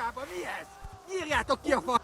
Fába, mi ez? Írjátok ki a fa...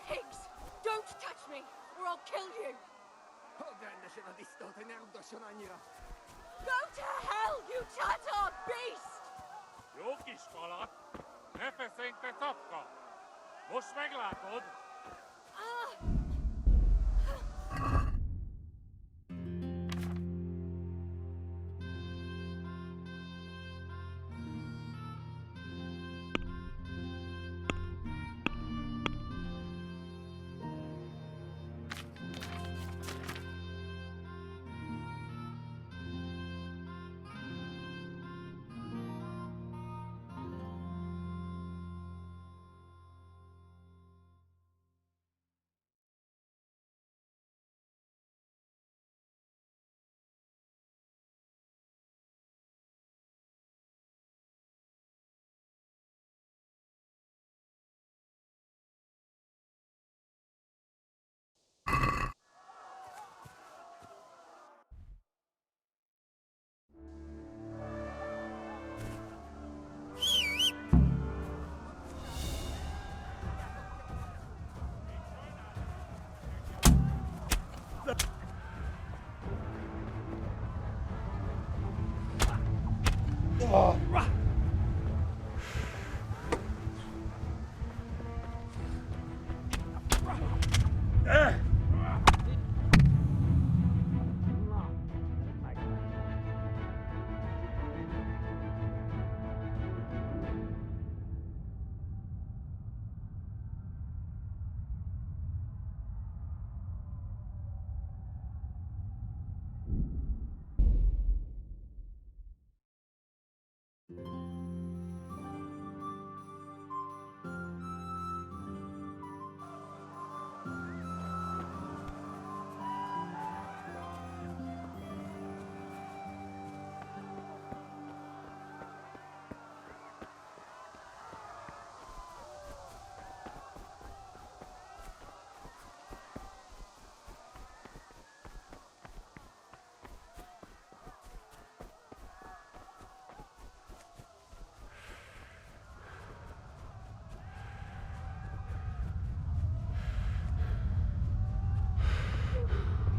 Pigs! Don't touch me, or I'll kill you! Hold rendesen a disztót, hogy ne rugdosson annyira. Go to hell, you Tatar beast! Jó kis falat! Ne feszengj, te szapka! Most meglátod!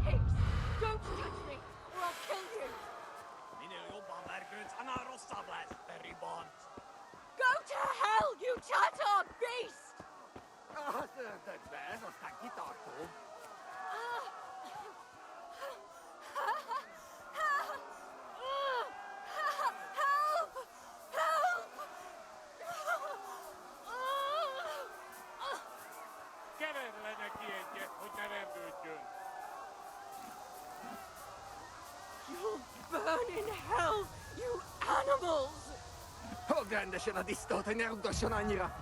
Pigs! Don't touch me, or I'll kill you! Minél jobban vergődsz, annál rosszabb lesz, te ribant! Go to hell, you Tatar beast! Az ördögbe, ez aztán kitartó. Help! Help! Kered le neki egyet, hogy ne rendődjön! You'll burn in hell, you animals! Hold rendesen a disztót, hogy ne rugdosson annyira.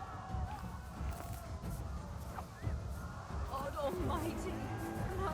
God almighty, no!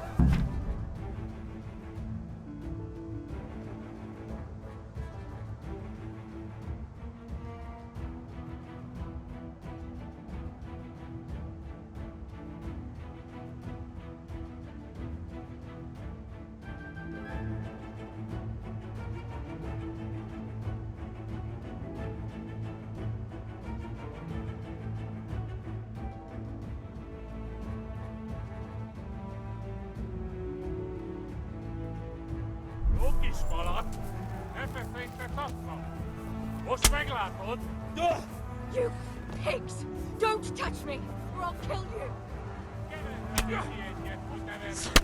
kisfalat! Ne peszitte takka! Most meglátod? You pigs! Don't touch me, or I'll kill you! Gyere, egyet, hogy ne verjük!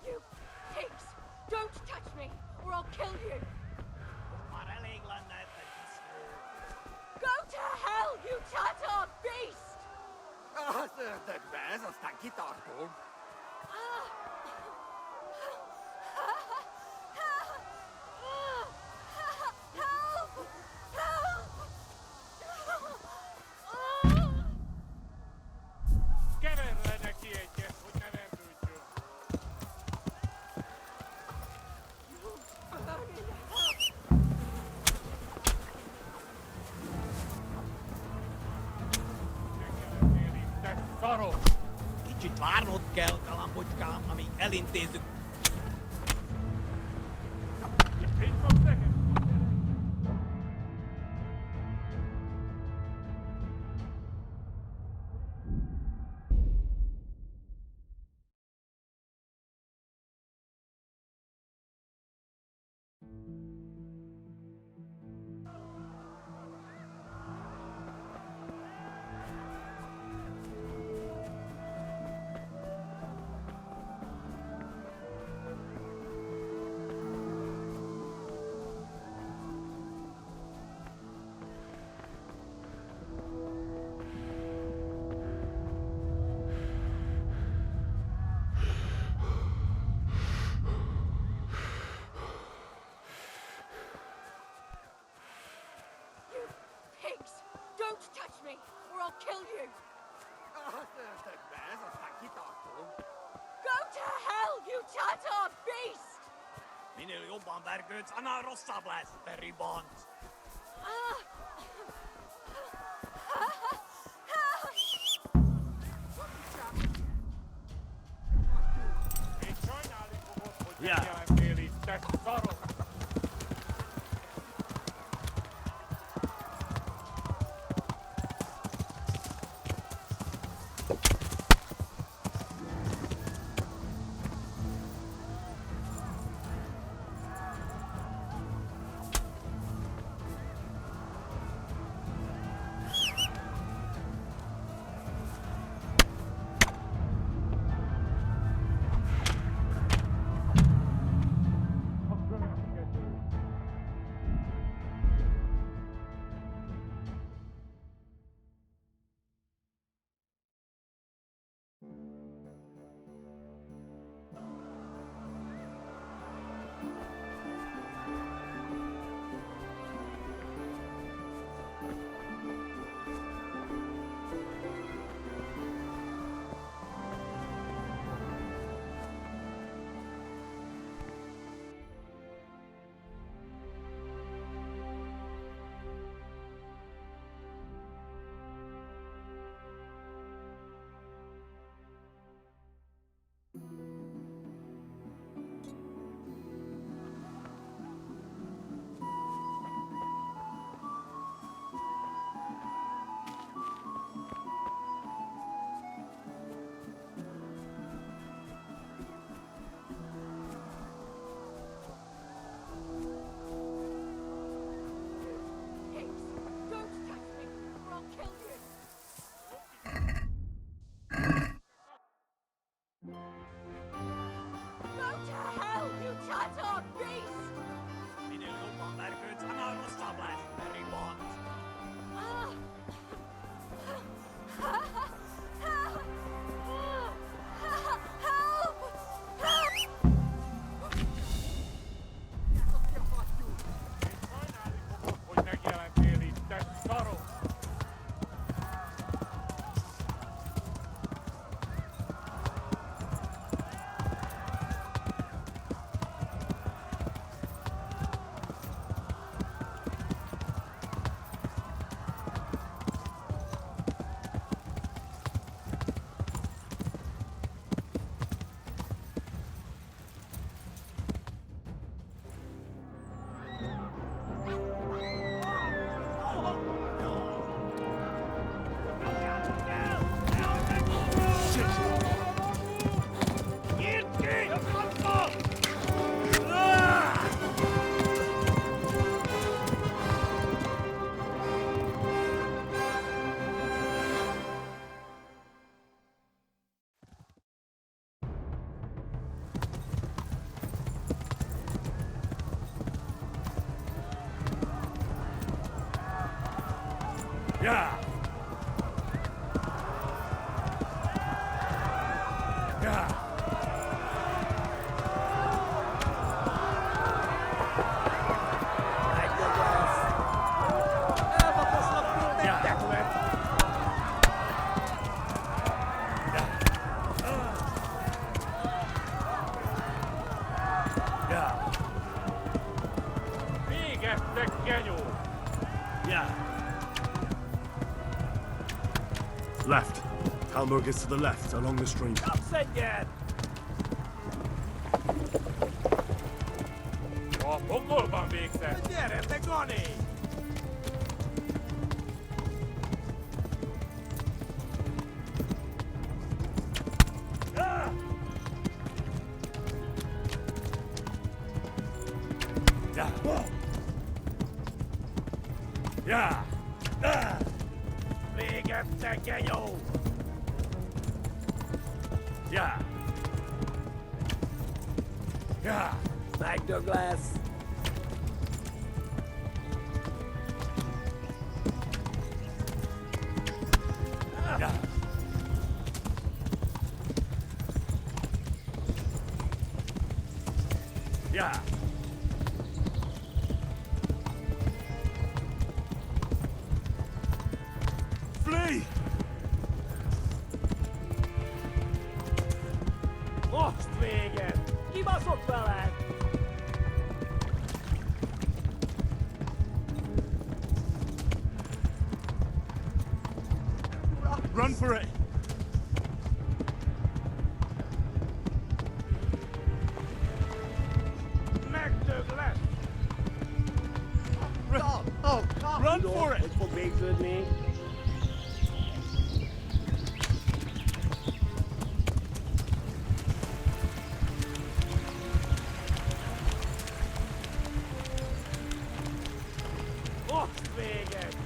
You pigs! Don't touch me, or I'll kill you! Go to hell, you Tatar beast! Szörtökbe, ez aztán kitartó. Help! Keverle neki egyet, hogy ne vergődjön! Megjelennél itt, te szarok! Kicsit várnod kell, kalambocskám, amíg elintézzük. Így fogsz nekem? You pigs! Don't touch me, or I'll kill you! Szörtökbe, ez aztán kitartó. Go to hell, you Tatar beast! Minél jobban vergődsz, annál rosszabb lesz, te ribant. Még sajnálni fogod, hogy Ja. megjelennél itt, te szarok! Yeah. Yeah. Viigette keju. Yeah. Left. Hamburg is to the left, along the stream. Kapsenged! A pokolban végzett. Gyere, te Gani! Yeah. Végette kenyó! Yeah. Yeah. Megdög lesz! Yeah. Yeah. Flee! Most véget! Kibaszott veled! Run for it! Megdög lesz! Run for it! fog végződni. Most véget!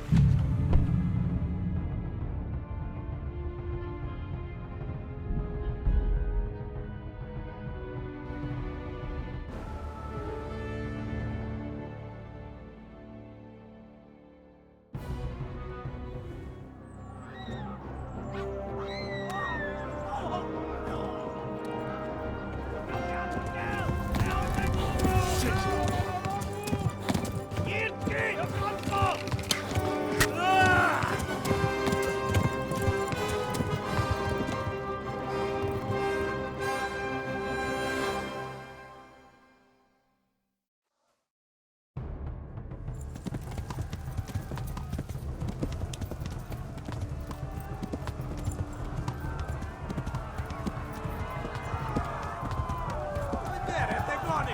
Gyere, te Gani!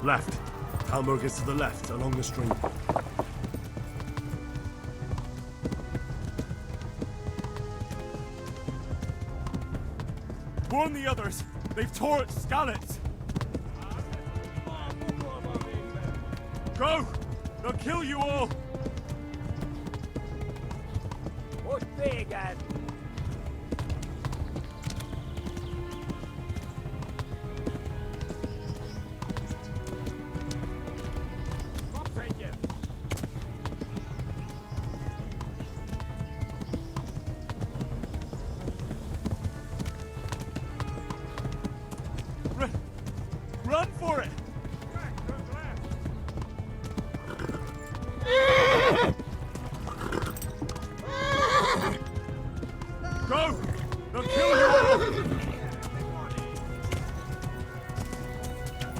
Left. Hamburg is to the left, along the stream. Warn the others. They've tore at Skalitz. Go! They'll kill you all. Most véget! Kapsz egyet! Run for it. Go! They'll kill you all.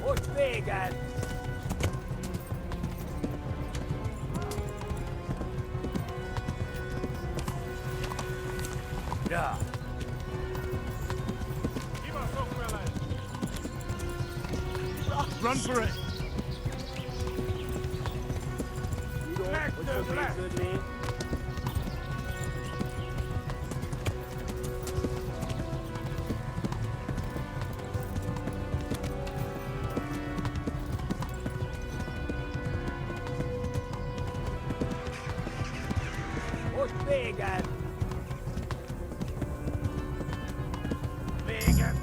Most véget! Yeah. Run for it. Megdög lesz! Vegan! Vegan!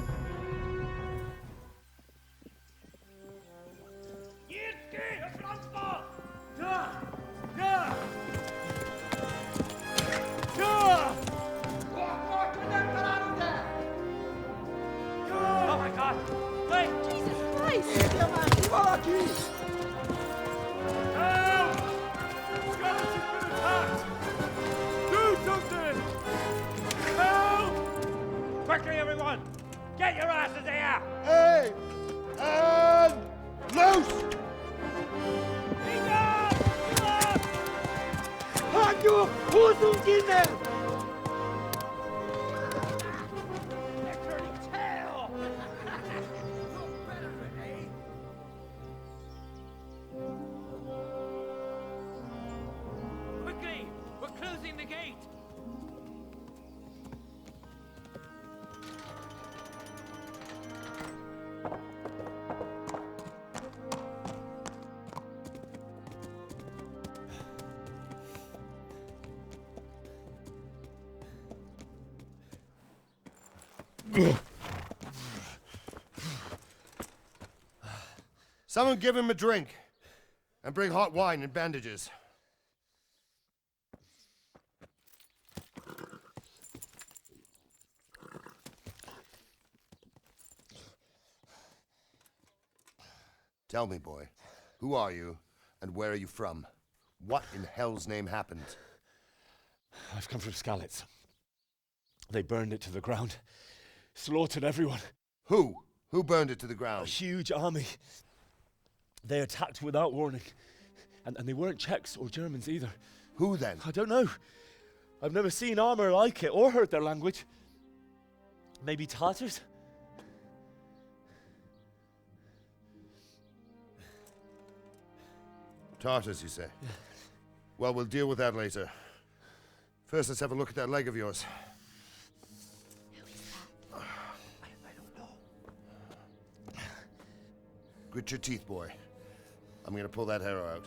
Jirki, Franco! Ja! Ja! Ja! Oh my God! Wait! Jesus Christ! Help! Skeleton's been attacked! Do something! Help! Quickly, everyone! Get your asses here! Hey! And loose! Hanyo! Huzungine! They're turning tail! Quickly! We're closing the gate! Someone give him a drink. And bring hot wine and bandages. Tell me, boy, who are you and where are you from? What in hell's name happened? I've come from Skalitz. They burned it to the ground, slaughtered everyone. Who? Who burned it to the A ground? huge army. They attacked without warning. And they weren't Czechs or Germans either. Who then? I don't know. I've never seen armor like it or heard their language. Maybe Tatars? Tartars, you say? Well, we'll deal with that later. First, let's have a look at that leg of yours. Who is that? I don't know. Grit your teeth, boy. I'm gonna pull that arrow out.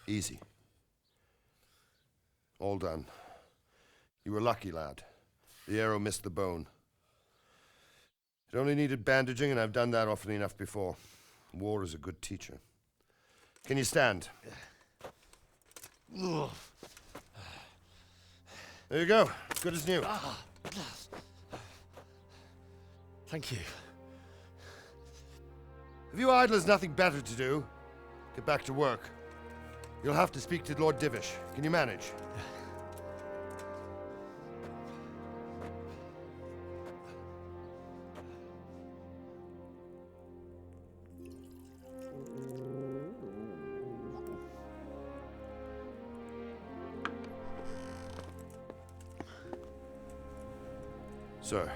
Easy. All done. You were lucky, lad. The arrow missed the bone. It only needed bandaging, and I've done that often enough before. War is a good teacher. Can you stand? There you go. Good as new. Thank you. If you idlers nothing better to do, get back to work. You'll have to speak to Lord Divish. Can you manage? Sir,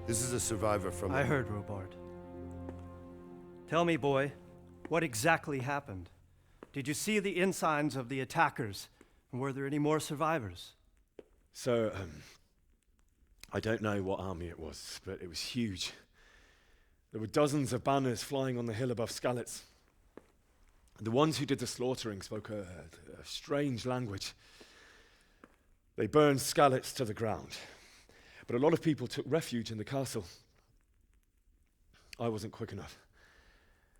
this is a survivor from... I heard, Robard. Tell me, boy, what exactly happened? Did you see the ensigns of the attackers? And were there any more survivors? So, I don't know what army it was, but it was huge. There were dozens of banners flying on the hill above Skalitz. The ones who did the slaughtering spoke a strange language. They burned Skalitz to the ground. But a lot of people took refuge in the castle. I wasn't quick enough.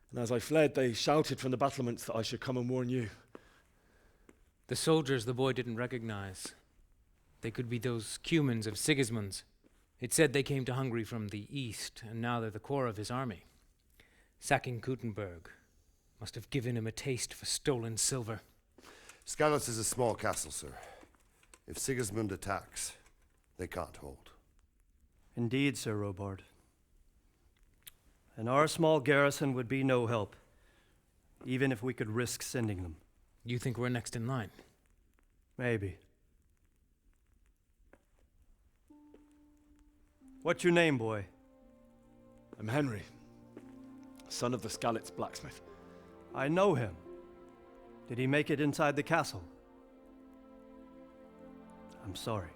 And as I fled, they shouted from the battlements that I should come and warn you. The soldiers the boy didn't recognize. They could be those Cumans of Sigismund's. It said they came to Hungary from the east, and now they're the core of his army. Sacking Gutenberg must have given him a taste for stolen silver. Skalitz is a small castle, sir. If Sigismund attacks, they can't hold. Indeed, Sir Robard. And our small garrison would be no help, even if we could risk sending them. You think we're next in line? Maybe. What's your name, boy? I'm Henry, son of the Skalitz blacksmith. I know him. Did he make it inside the castle? I'm sorry.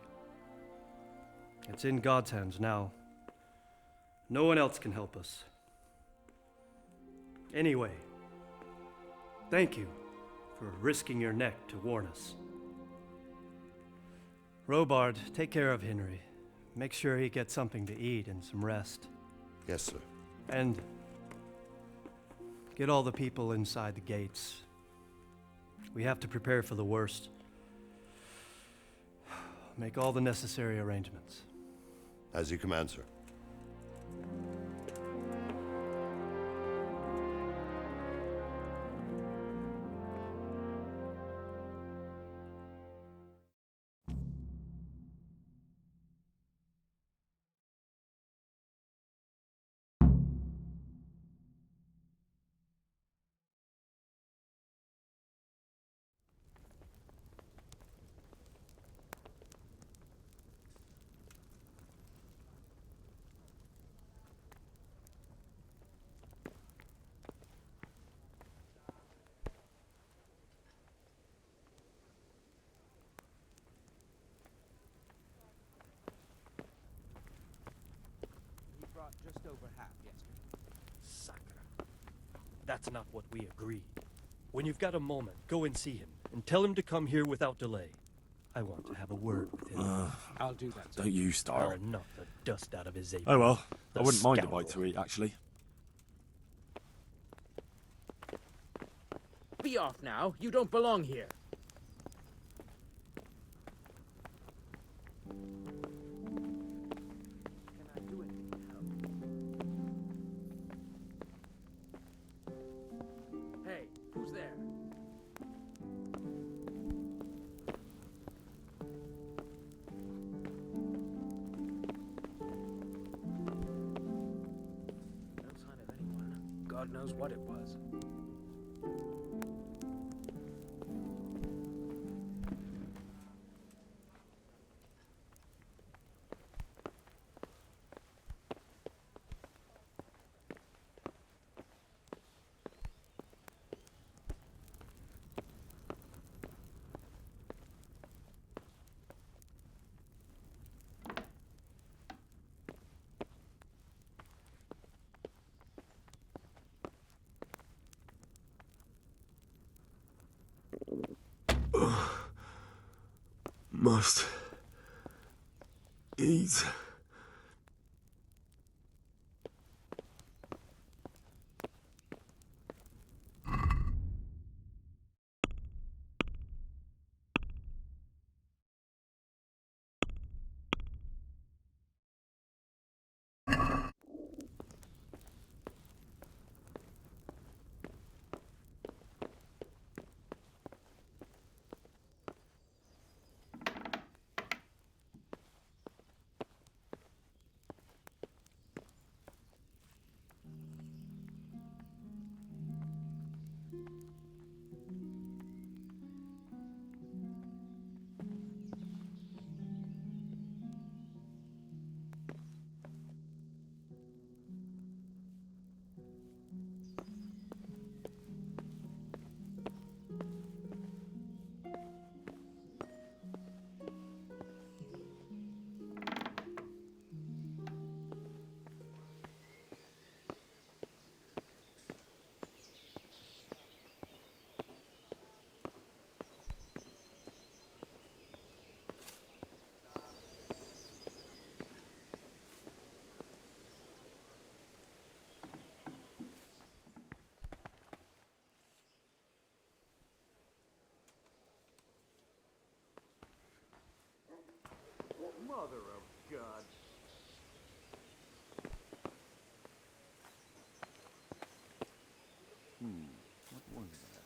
It's in God's hands now. No one else can help us. Anyway, thank you for risking your neck to warn us. Robard, take care of Henry. Make sure he gets something to eat and some rest. Yes, sir. And get all the people inside the gates. We have to prepare for the worst. Make all the necessary arrangements. As you command, sir. He brought just over half yesterday. Sakura. That's not what we agreed. When you've got a moment, go and see him, and tell him to come here without delay. I want to have a word with him. I'll do that. Don't you start. Or knock the dust out of his apron. Oh well, The I wouldn't mind a scoundrel. bite to eat, actually. Be off now. You don't belong here. Can I do anything to help? Hey, who's there? No sign of anyone. God knows what it was. Must eat. Mother of God. What was that?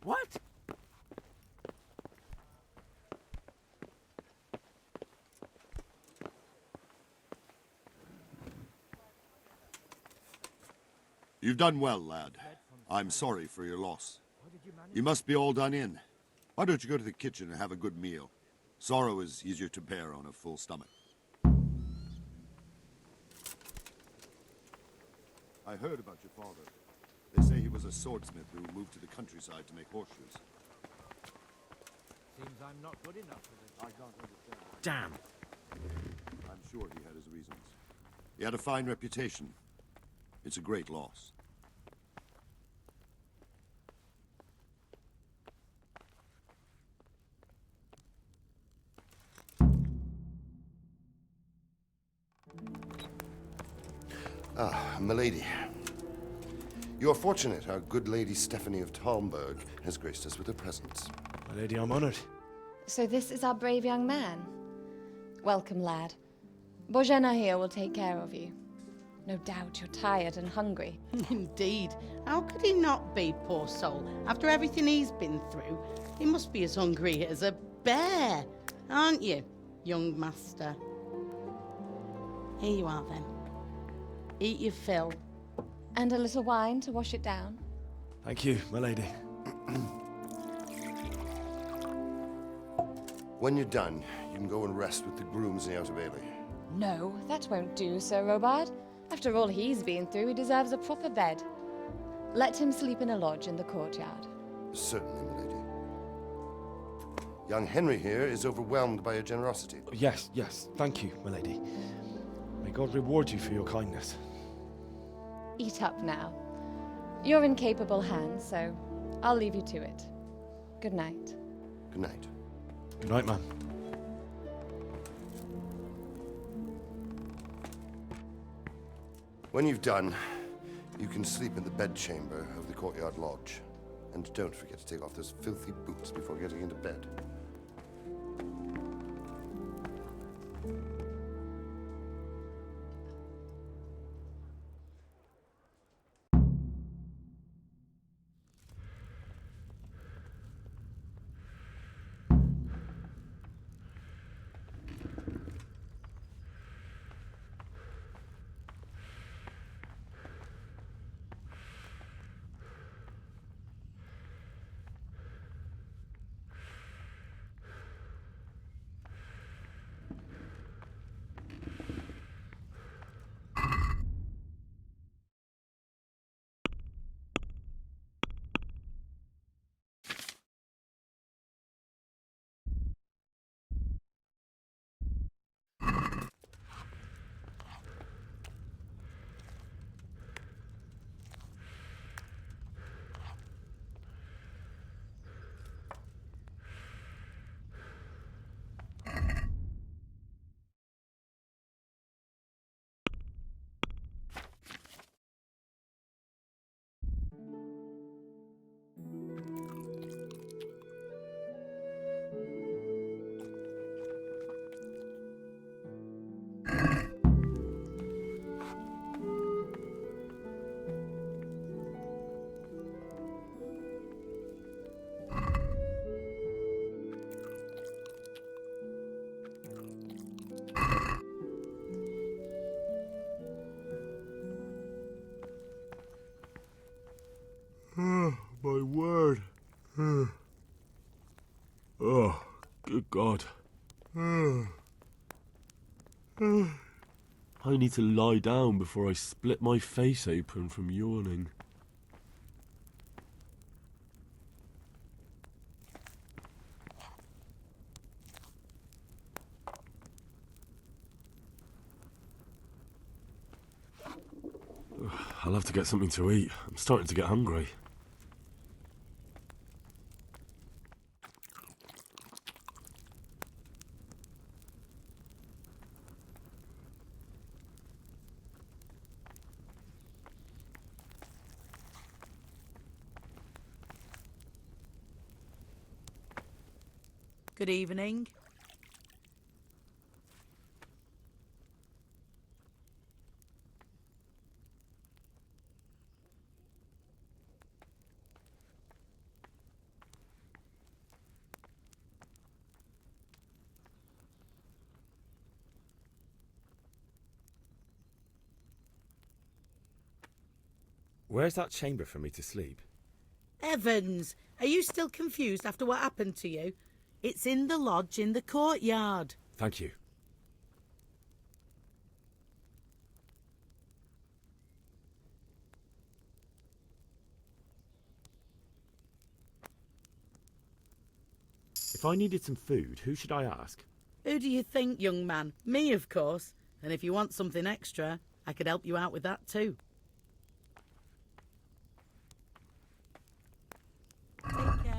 What? You've done well, lad. I'm sorry for your loss. You must be all done in. Why don't you go to the kitchen and have a good meal? Sorrow is easier to bear on a full stomach. I heard about your father. They say he was a swordsmith who moved to the countryside to make horseshoes. Seems I'm not good enough for this. I can't understand. Damn. I'm sure he had his reasons. He had a fine reputation. It's a great loss. Ah, milady. You're fortunate our good lady Stephanie of Talmberg has graced us with her presence. My lady, I'm honored. So this is our brave young man. Welcome, lad. Bozhena here will take care of you. No doubt you're tired and hungry. Indeed. How could he not be, poor soul? After everything he's been through, he must be as hungry as a bear, aren't you, young master? Here you are, then. Eat your fill. And a little wine to wash it down. Thank you, my lady. When you're done, you can go and rest with the grooms in the Outer Bailey. No, that won't do, Sir Robard. After all he's been through, he deserves a proper bed. Let him sleep in a lodge in the courtyard. Certainly, milady. Young Henry here is overwhelmed by your generosity. Yes, yes. Thank you, my lady. May God reward you for your kindness. Eat up now. You're in capable hands, so I'll leave you to it. Good night. Good night. Good night, ma'am. When you've done, you can sleep in the bedchamber of the courtyard lodge. And don't forget to take off those filthy boots before getting into bed. My word. Oh, good God. I need to lie down before I split my face open from yawning. I'll have to get something to eat. I'm starting to get hungry. Good evening. Where's that chamber for me to sleep? Evans, are you still confused after what happened to you? It's in the lodge in the courtyard. Thank you. If I needed some food, who should I ask? Who do you think, young man? Me, of course. And if you want something extra, I could help you out with that too. Take care.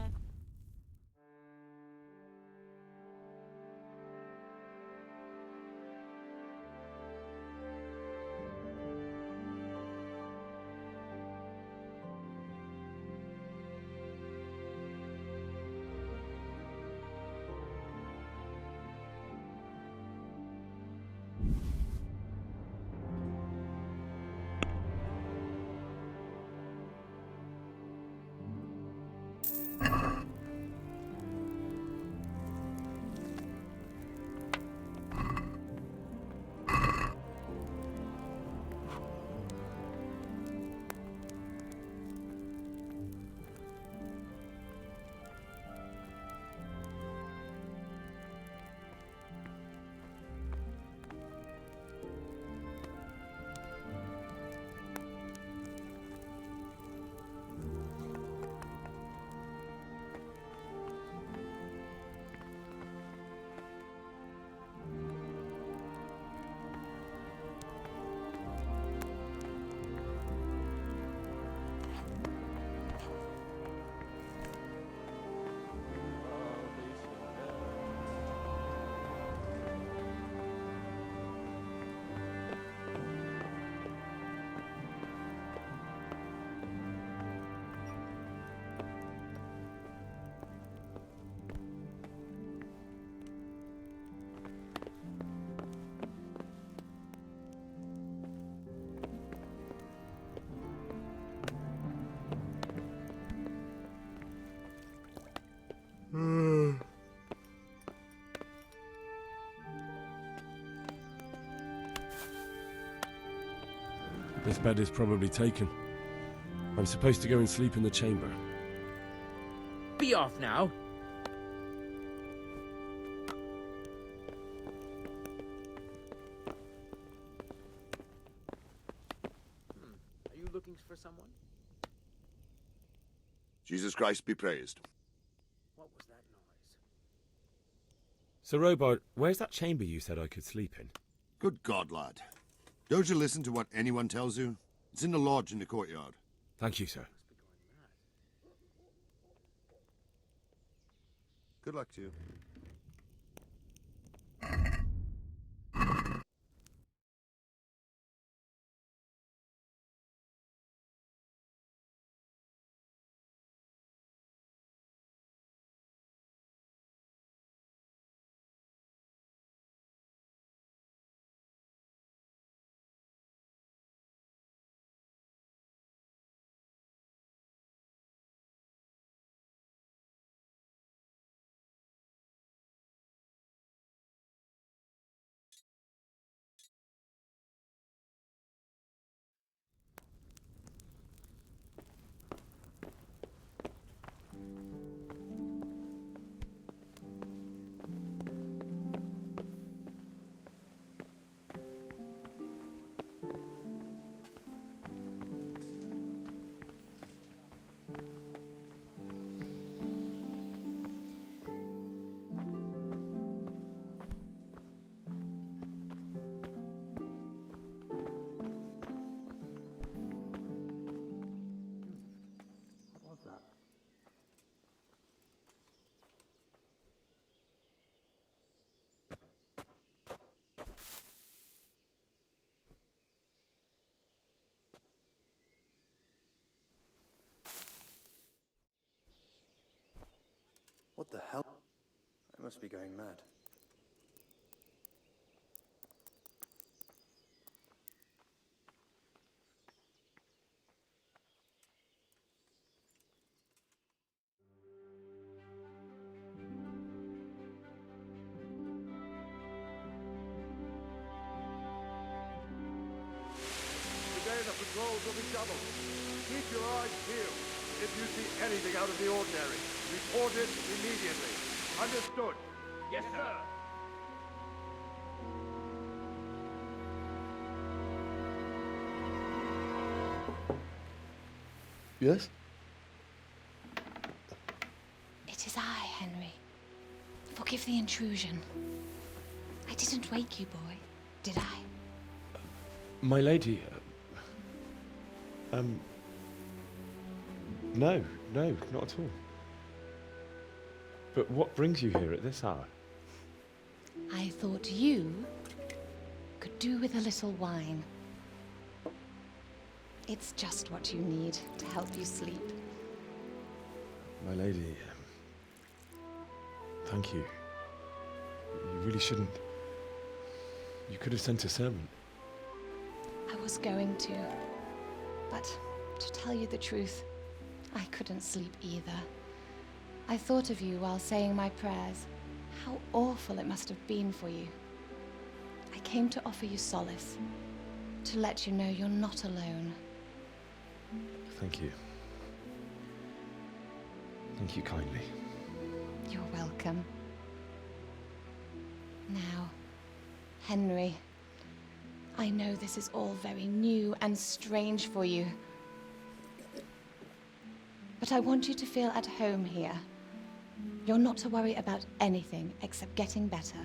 This bed is probably taken. I'm supposed to go and sleep in the chamber. Be off now. Are you looking for someone? Jesus Christ be praised. What was that noise? Sir Robard, where's that chamber you said I could sleep in? Good God, lad. Don't you listen to what anyone tells you? It's in the lodge in the courtyard. Thank you, sir. Good luck to you. What the hell? I must be going mad. Today the patrols will be doubled. Keep your eyes peeled. If you see anything out of the ordinary, report it immediately. Understood? Yes, sir. Yes? It is I, Henry. Forgive the intrusion. I didn't wake you, boy, did I? My lady, no, not at all. But what brings you here at this hour? I thought you could do with a little wine. It's just what you need to help you sleep. My lady, thank you. You really shouldn't. You could have sent a servant. I was going to, but to tell you the truth, I couldn't sleep either. I thought of you while saying my prayers. How awful it must have been for you. I came to offer you solace, to let you know you're not alone. Thank you. Thank you kindly. You're welcome. Now, Henry, I know this is all very new and strange for you, but I want you to feel at home here. You're not to worry about anything except getting better.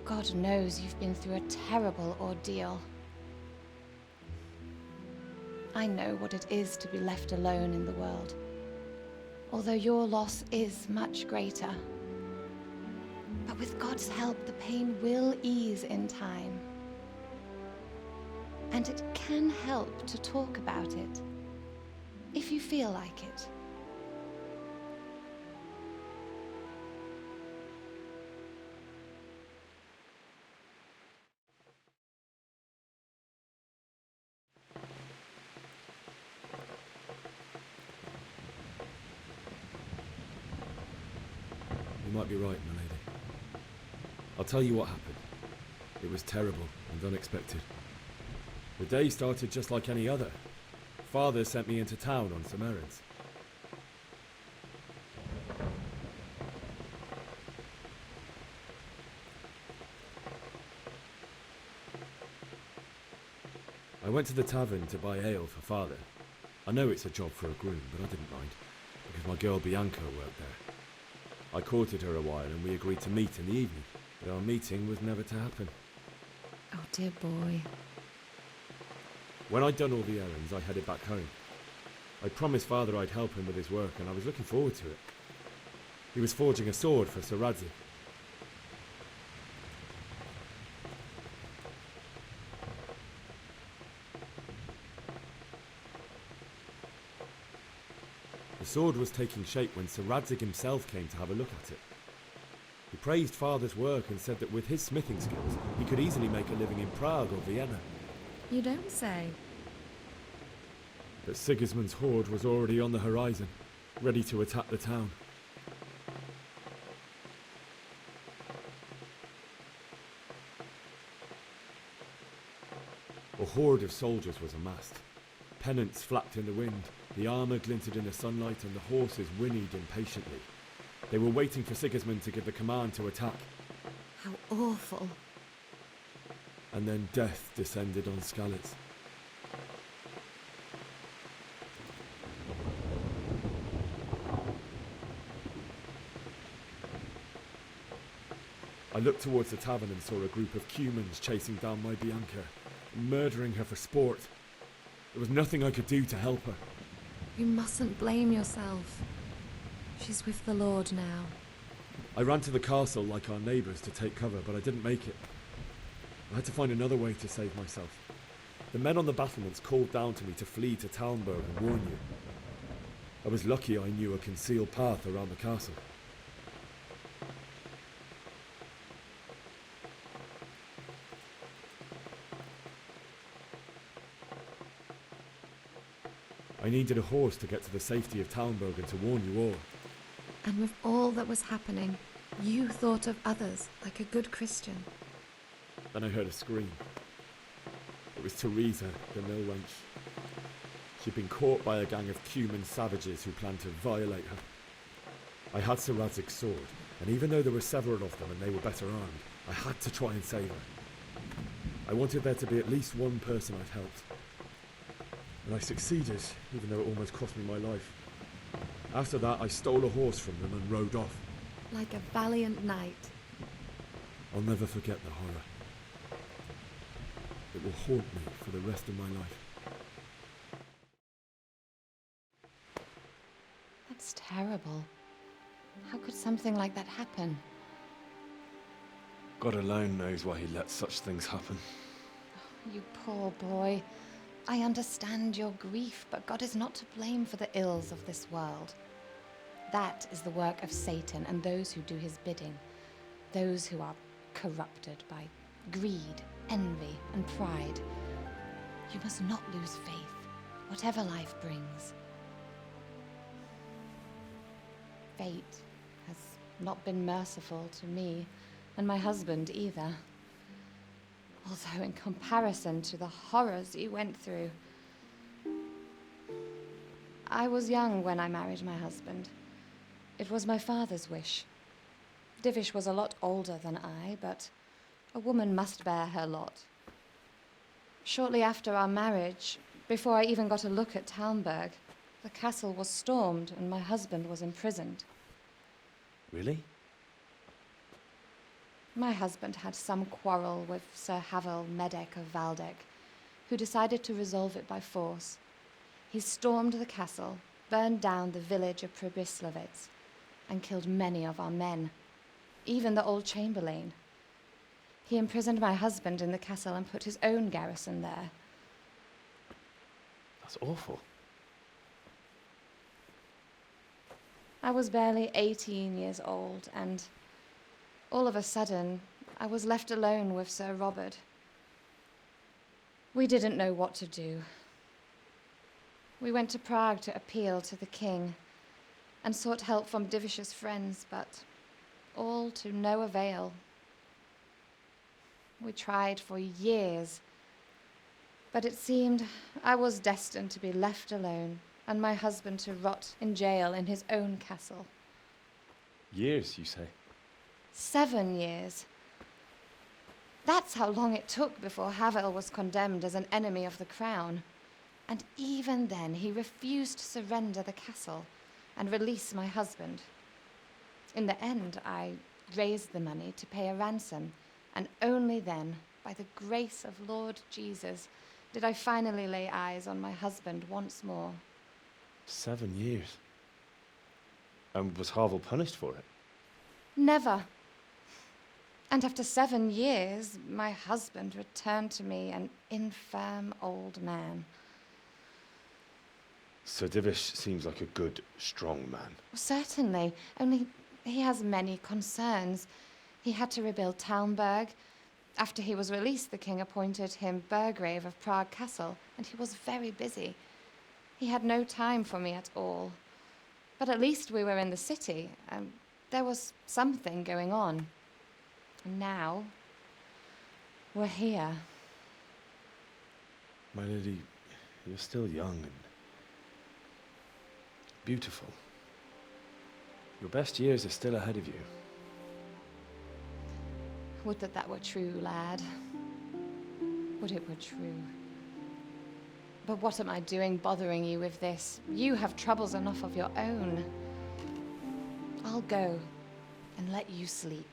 God knows you've been through a terrible ordeal. I know what it is to be left alone in the world, although your loss is much greater. But with God's help, the pain will ease in time. And it can help to talk about it, if you feel like it. You might be right, my lady. I'll tell you what happened. It was terrible and unexpected. The day started just like any other. Father sent me into town on some errands. I went to the tavern to buy ale for Father. I know it's a job for a groom, but I didn't mind, because my girl Bianca worked there. I courted her a while and we agreed to meet in the evening, but our meeting was never to happen. Oh, dear boy. When I'd done all the errands, I headed back home. I promised Father I'd help him with his work, and I was looking forward to it. He was forging a sword for Sir Radzig. The sword was taking shape when Sir Radzig himself came to have a look at it. He praised Father's work and said that with his smithing skills, he could easily make a living in Prague or Vienna. You don't say. But Sigismund's horde was already on the horizon, ready to attack the town. A horde of soldiers was amassed. Pennants flapped in the wind, the armour glinted in the sunlight, and the horses whinnied impatiently. They were waiting for Sigismund to give the command to attack. How awful. And then death descended on Skalitz. I looked towards the tavern and saw a group of Cumans chasing down my Bianca, murdering her for sport. There was nothing I could do to help her. You mustn't blame yourself. She's with the Lord now. I ran to the castle like our neighbours to take cover, but I didn't make it. I had to find another way to save myself. The men on the battlements called down to me to flee to Talmberg and warn you. I was lucky I knew a concealed path around the castle. I needed a horse to get to the safety of Talmberg and to warn you all. And with all that was happening, you thought of others like a good Christian. Then I heard a scream. It was Teresa, the mill wench. She'd been caught by a gang of Cuman savages who planned to violate her. I had Sir Radzig's sword, and even though there were several of them and they were better armed, I had to try and save her. I wanted there to be at least one person I'd helped. And I succeeded, even though it almost cost me my life. After that, I stole a horse from them and rode off. Like a valiant knight. I'll never forget the horror. It will haunt me for the rest of my life. That's terrible. How could something like that happen? God alone knows why he lets such things happen. You poor boy. I understand your grief, but God is not to blame for the ills of this world. That is the work of Satan and those who do his bidding. Those who are corrupted by greed, envy, and pride. You must not lose faith, whatever life brings. Fate has not been merciful to me, and my husband either. Although in comparison to the horrors you went through. I was young when I married my husband. It was my father's wish. Divish was a lot older than I, but a woman must bear her lot. Shortly after our marriage, before I even got a look at Talmberg, the castle was stormed and my husband was imprisoned. Really? My husband had some quarrel with Sir Havel Medek of Valdek, who decided to resolve it by force. He stormed the castle, burned down the village of Pribyslavitz, and killed many of our men, even the old chamberlain. He imprisoned my husband in the castle and put his own garrison there. That's awful. I was barely 18 years old, and all of a sudden, I was left alone with Sir Robert. We didn't know what to do. We went to Prague to appeal to the king and sought help from Divish's friends, but all to no avail. We tried for years, but it seemed I was destined to be left alone and my husband to rot in jail in his own castle. Years, you say? 7 years. That's how long it took before Havel was condemned as an enemy of the crown. And even then, he refused to surrender the castle and release my husband. In the end, I raised the money to pay a ransom, and only then, by the grace of Lord Jesus, did I finally lay eyes on my husband once more. 7 years? And was Havel punished for it? Never. And after 7 years, my husband returned to me an infirm old man. Sir Divish seems like a good, strong man. Certainly, only he has many concerns. He had to rebuild Talmberg. After he was released, the king appointed him Burgrave of Prague Castle, and he was very busy. He had no time for me at all. But at least we were in the city, and there was something going on. And now, we're here. My lady, you're still young and beautiful. Your best years are still ahead of you. Would that that were true, lad. Would it were true. But what am I doing bothering you with this? You have troubles enough of your own. I'll go and let you sleep.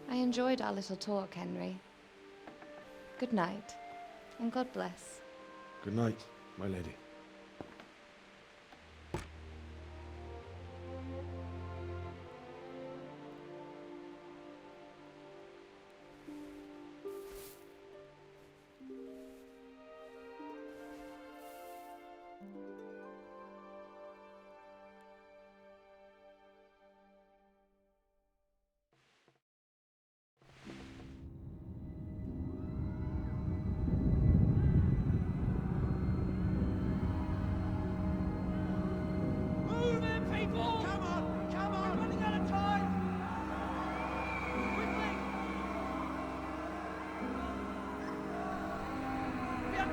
I enjoyed our little talk, Henry. Good night, and God bless. Good night, my lady.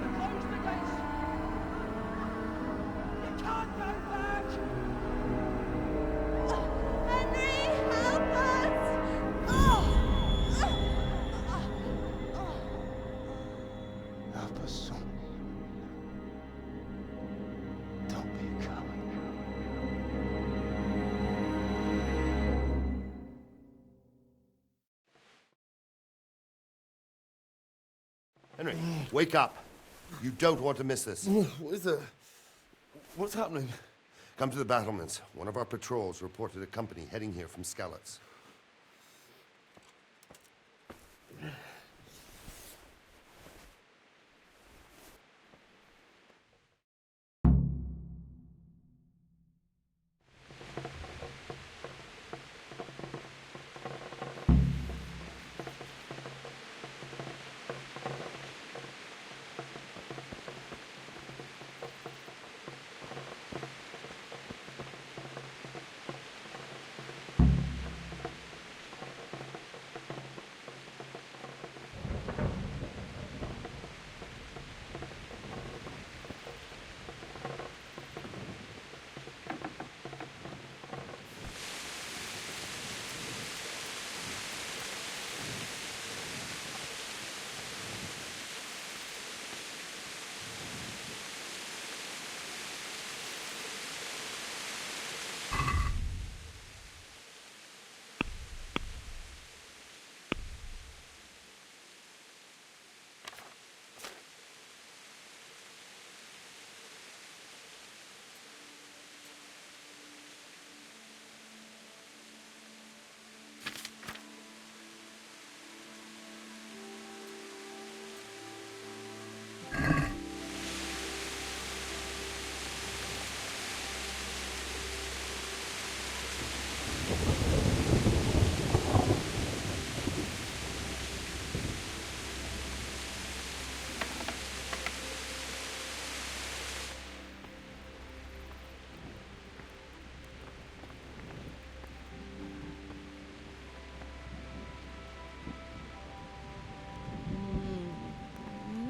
Close the gates! You can't go back! Henry, help us! Help us, son. Don't be a coward. Henry, wake up. You don't want to miss this. What is it? What's happening? Come to the battlements. One of our patrols reported a company heading here from Skalitz.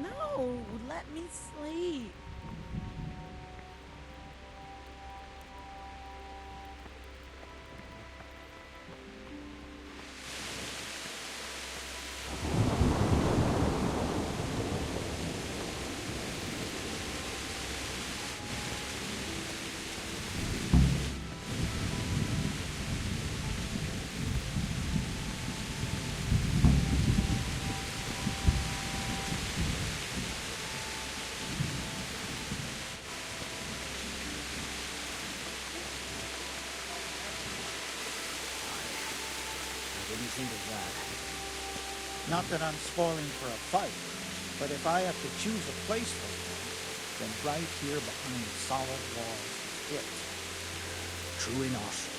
No, let me sleep. Didn't think of that. Not that I'm spoiling for a fight, but if I have to choose a place for one, then right here behind the solid walls is it. True enough.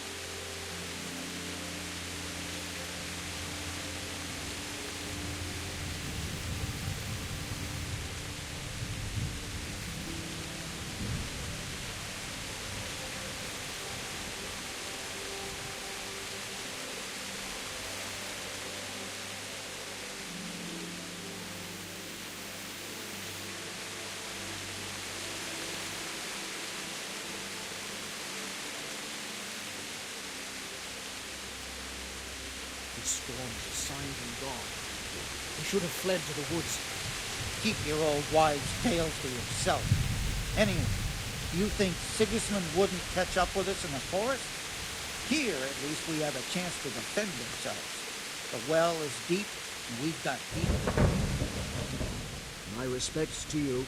The storm is a sign from God. We should have fled to the woods. Keep your old wives' tales to yourself. Anyway, you think Sigismund wouldn't catch up with us in the forest? Here, at least, we have a chance to defend ourselves. The well is deep, and we've got deep. My respects to you.